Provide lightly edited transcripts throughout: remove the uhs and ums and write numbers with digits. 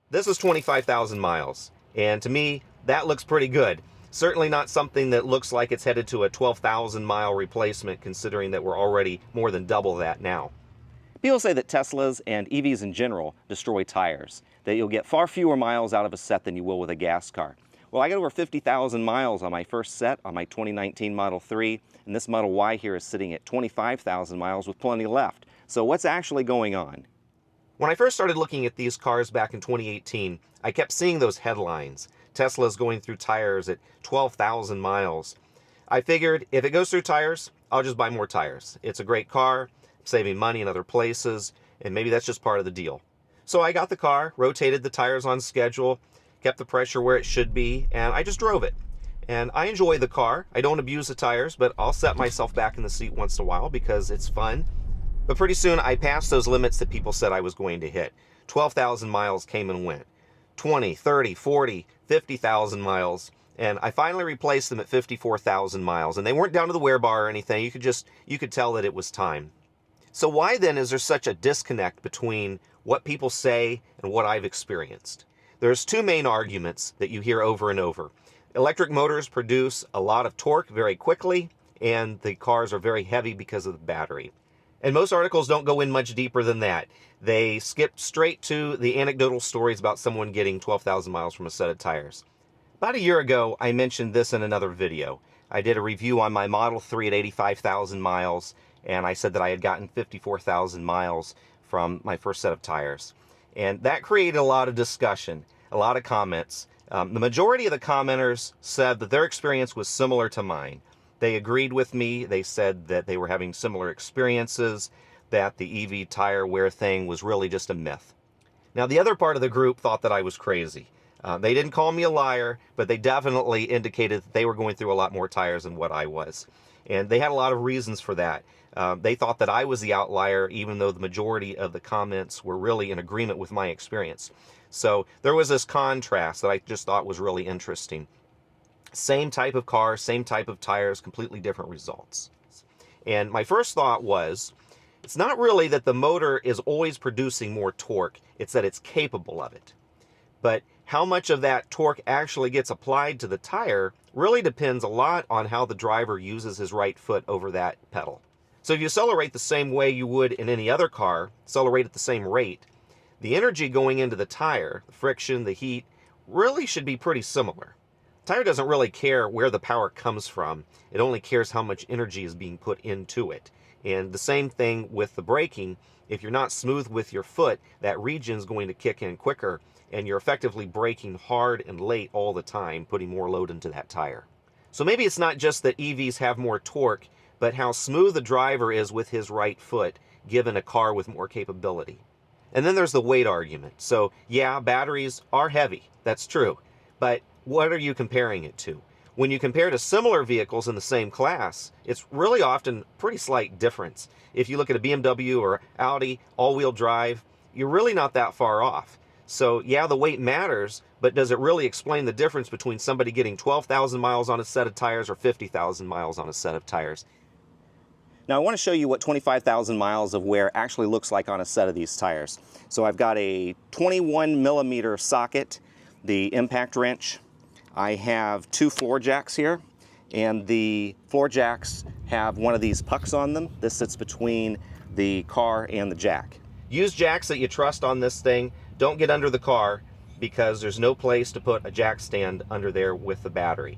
This is 25,000 miles, and to me, that looks pretty good. Certainly not something that looks like it's headed to a 12,000 mile replacement, considering that we're already more than double that now. People say that Teslas and EVs in general destroy tires, that you'll get far fewer miles out of a set than you will with a gas car. Well, I got over 50,000 miles on my first set on my 2019 Model 3, and this Model Y here is sitting at 25,000 miles with plenty left. So what's actually going on? When I first started looking at these cars back in 2018, I kept seeing those headlines. Tesla's going through tires at 12,000 miles. I figured if it goes through tires, I'll just buy more tires. It's a great car, saving money in other places, and maybe that's just part of the deal. So I got the car, rotated the tires on schedule, kept the pressure where it should be, and I just drove it. And I enjoy the car. I don't abuse the tires, but I'll set myself back in the seat once in a while because it's fun. But pretty soon I passed those limits that people said I was going to hit. 12,000 miles came and went. 20, 30, 40, 50,000 miles. And I finally replaced them at 54,000 miles. And they weren't down to the wear bar or anything. You could tell that it was time. So why then is there such a disconnect between what people say and what I've experienced? There's two main arguments that you hear over and over. Electric motors produce a lot of torque very quickly, and the cars are very heavy because of the battery. And most articles don't go in much deeper than that. They skip straight to the anecdotal stories about someone getting 12,000 miles from a set of tires. About a year ago, I mentioned this in another video. I did a review on my Model 3 at 85,000 miles, and I said that I had gotten 54,000 miles from my first set of tires. And that created a lot of discussion, a lot of comments. The majority of the commenters said that their experience was similar to mine. They agreed with me. They said that they were having similar experiences, that the EV tire wear thing was really just a myth. Now, the other part of the group thought that I was crazy. They didn't call me a liar, but they definitely indicated that they were going through a lot more tires than what I was. And they had a lot of reasons for that. They thought that I was the outlier, even though the majority of the comments were really in agreement with my experience. So there was this contrast that I just thought was really interesting. Same type of car, same type of tires, completely different results. And my first thought was, it's not really that the motor is always producing more torque, it's that it's capable of it. But how much of that torque actually gets applied to the tire really depends a lot on how the driver uses his right foot over that pedal. So if you accelerate the same way you would in any other car, accelerate at the same rate, the energy going into the tire, the friction, the heat, really should be pretty similar. The tire doesn't really care where the power comes from. It only cares how much energy is being put into it. And the same thing with the braking. If you're not smooth with your foot, that regen is going to kick in quicker, and you're effectively braking hard and late all the time, putting more load into that tire. So maybe it's not just that EVs have more torque, but how smooth the driver is with his right foot, given a car with more capability. And then there's the weight argument. So yeah, batteries are heavy, that's true. But what are you comparing it to? When you compare to similar vehicles in the same class, it's really often pretty slight difference. If you look at a BMW or Audi all-wheel drive, you're really not that far off. So yeah, the weight matters, but does it really explain the difference between somebody getting 12,000 miles on a set of tires or 50,000 miles on a set of tires? Now I want to show you what 25,000 miles of wear actually looks like on a set of these tires. So I've got a 21 millimeter socket, the impact wrench. I have two floor jacks here, and the floor jacks have one of these pucks on them. This sits between the car and the jack. Use jacks that you trust on this thing. Don't get under the car because there's no place to put a jack stand under there with the battery.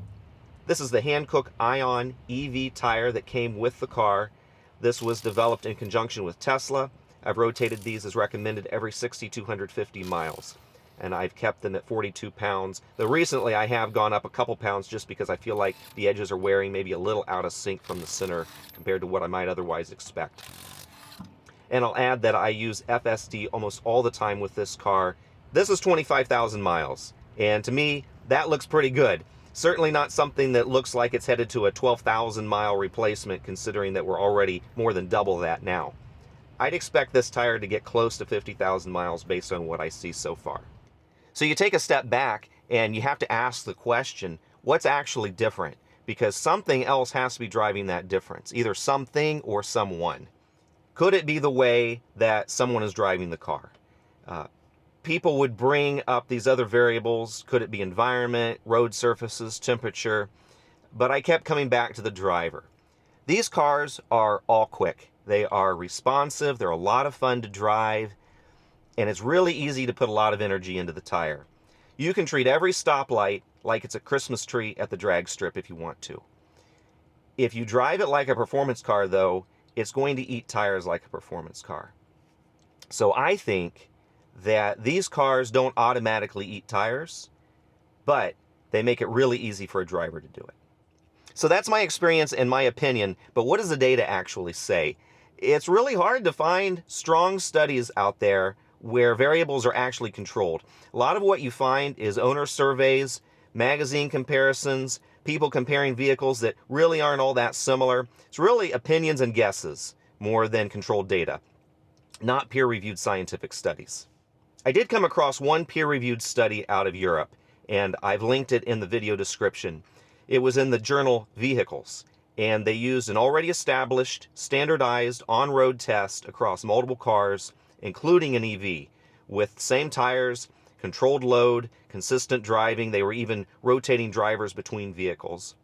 This is the Hankook Ion EV tire that came with the car. This was developed in conjunction with Tesla. I've rotated these as recommended every 6,250 miles. And I've kept them at 42 pounds. Though recently I have gone up a couple pounds just because I feel like the edges are wearing maybe a little out of sync from the center compared to what I might otherwise expect. And I'll add that I use FSD almost all the time with this car. This is 25,000 miles, and to me, that looks pretty good. Certainly not something that looks like it's headed to a 12,000 mile replacement, considering that we're already more than double that now. I'd expect this tire to get close to 50,000 miles based on what I see so far. So you take a step back and you have to ask the question, what's actually different? Because something else has to be driving that difference, either something or someone. Could it be the way that someone is driving the car? people would bring up these other variables. Could it be environment, road surfaces, temperature? But I kept coming back to the driver. These cars are all quick. They are responsive. They're a lot of fun to drive. And it's really easy to put a lot of energy into the tire. You can treat every stoplight like it's a Christmas tree at the drag strip if you want to. If you drive it like a performance car, though, it's going to eat tires like a performance car. So I think that these cars don't automatically eat tires, but they make it really easy for a driver to do it. So that's my experience and my opinion, but what does the data actually say? It's really hard to find strong studies out there where variables are actually controlled. A lot of what you find is owner surveys, magazine comparisons, people comparing vehicles that really aren't all that similar. It's really opinions and guesses more than controlled data, not peer-reviewed scientific studies. I did come across one peer-reviewed study out of Europe, and I've linked it in the video description. It was in the journal Vehicles, and they used an already established, standardized on-road test across multiple cars, including an EV, with same tires, controlled load, consistent driving. They were even rotating drivers between vehicles.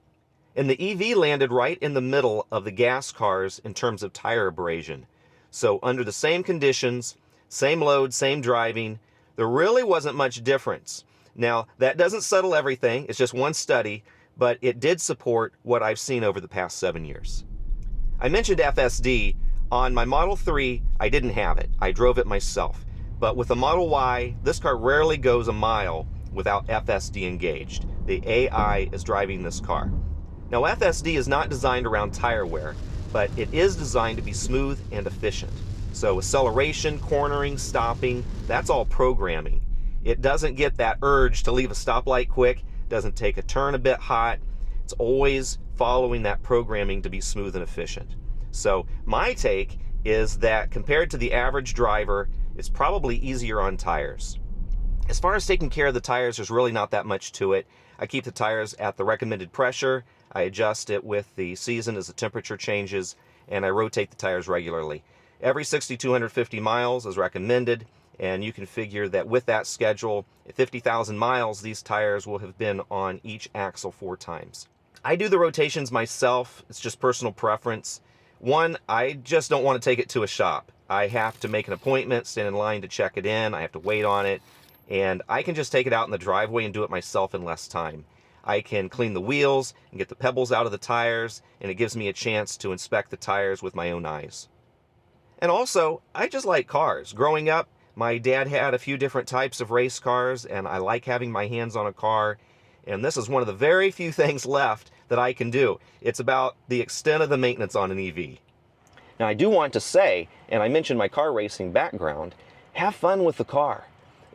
And the EV landed right in the middle of the gas cars in terms of tire abrasion. So under the same conditions, same load, same driving, there really wasn't much difference. Now, that doesn't settle everything. It's just one study, but it did support what I've seen over the past 7 years. I mentioned FSD. On my Model 3, I didn't have it. I drove it myself. But with the Model Y, this car rarely goes a mile without FSD engaged. The AI is driving this car. Now, FSD is not designed around tire wear, but it is designed to be smooth and efficient. So acceleration, cornering, stopping, that's all programming. It doesn't get that urge to leave a stoplight quick, doesn't take a turn a bit hot. It's always following that programming to be smooth and efficient. So my take is that compared to the average driver, it's probably easier on tires. As far as taking care of the tires, there's really not that much to it. I keep the tires at the recommended pressure. I adjust it with the season as the temperature changes, and I rotate the tires regularly. Every 6,250 miles is recommended, and you can figure that with that schedule, at 50,000 miles, these tires will have been on each axle 4 times. I do the rotations myself. It's just personal preference. One, I just don't want to take it to a shop. I have to make an appointment, stand in line to check it in. I have to wait on it. And I can just take it out in the driveway and do it myself in less time. I can clean the wheels and get the pebbles out of the tires, and it gives me a chance to inspect the tires with my own eyes. And also, I just like cars. Growing up, my dad had a few different types of race cars, and I like having my hands on a car. And this is one of the very few things left that I can do. It's about the extent of the maintenance on an EV. Now, I do want to say, and I mentioned my car racing background, have fun with the car.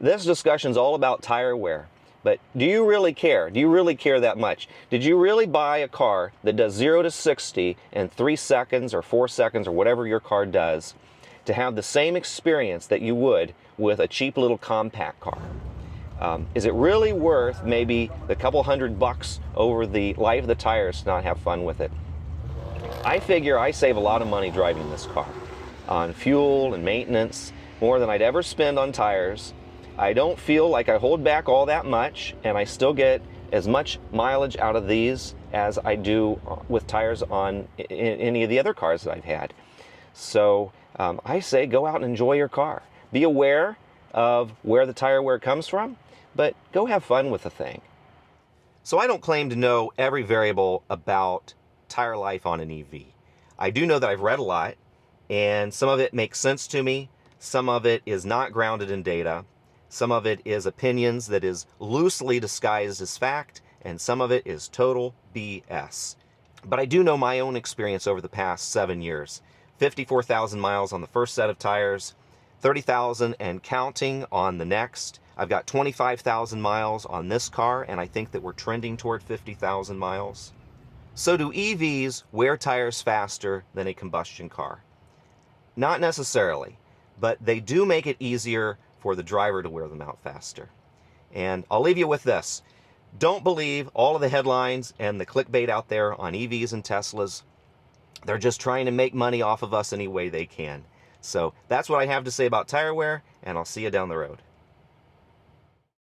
This discussion is all about tire wear. But do you really care? Do you really care that much? Did you really buy a car that does 0 to 60 in 3 seconds or 4 seconds or whatever your car does to have the same experience that you would with a cheap little compact car? Is it really worth maybe the couple $100 over the life of the tires to not have fun with it? I figure I save a lot of money driving this car on fuel and maintenance, more than I'd ever spend on tires. I don't feel like I hold back all that much, and I still get as much mileage out of these as I do with tires on any of the other cars that I've had. So I say go out and enjoy your car. Be aware of where the tire wear comes from, but go have fun with the thing. So I don't claim to know every variable about tire life on an EV. I do know that I've read a lot, and some of it makes sense to me. Some of it is not grounded in data. Some of it is opinions that is loosely disguised as fact, and some of it is total BS. But I do know my own experience over the past 7 years. 54,000 miles on the first set of tires, 30,000 and counting on the next. I've got 25,000 miles on this car, and I think that we're trending toward 50,000 miles. So do EVs wear tires faster than a combustion car? Not necessarily, but they do make it easier for the driver to wear them out faster. And I'll leave you with this. Don't believe all of the headlines and the clickbait out there on EVs and Teslas. They're just trying to make money off of us any way they can. So that's what I have to say about tire wear, and I'll see you down the road.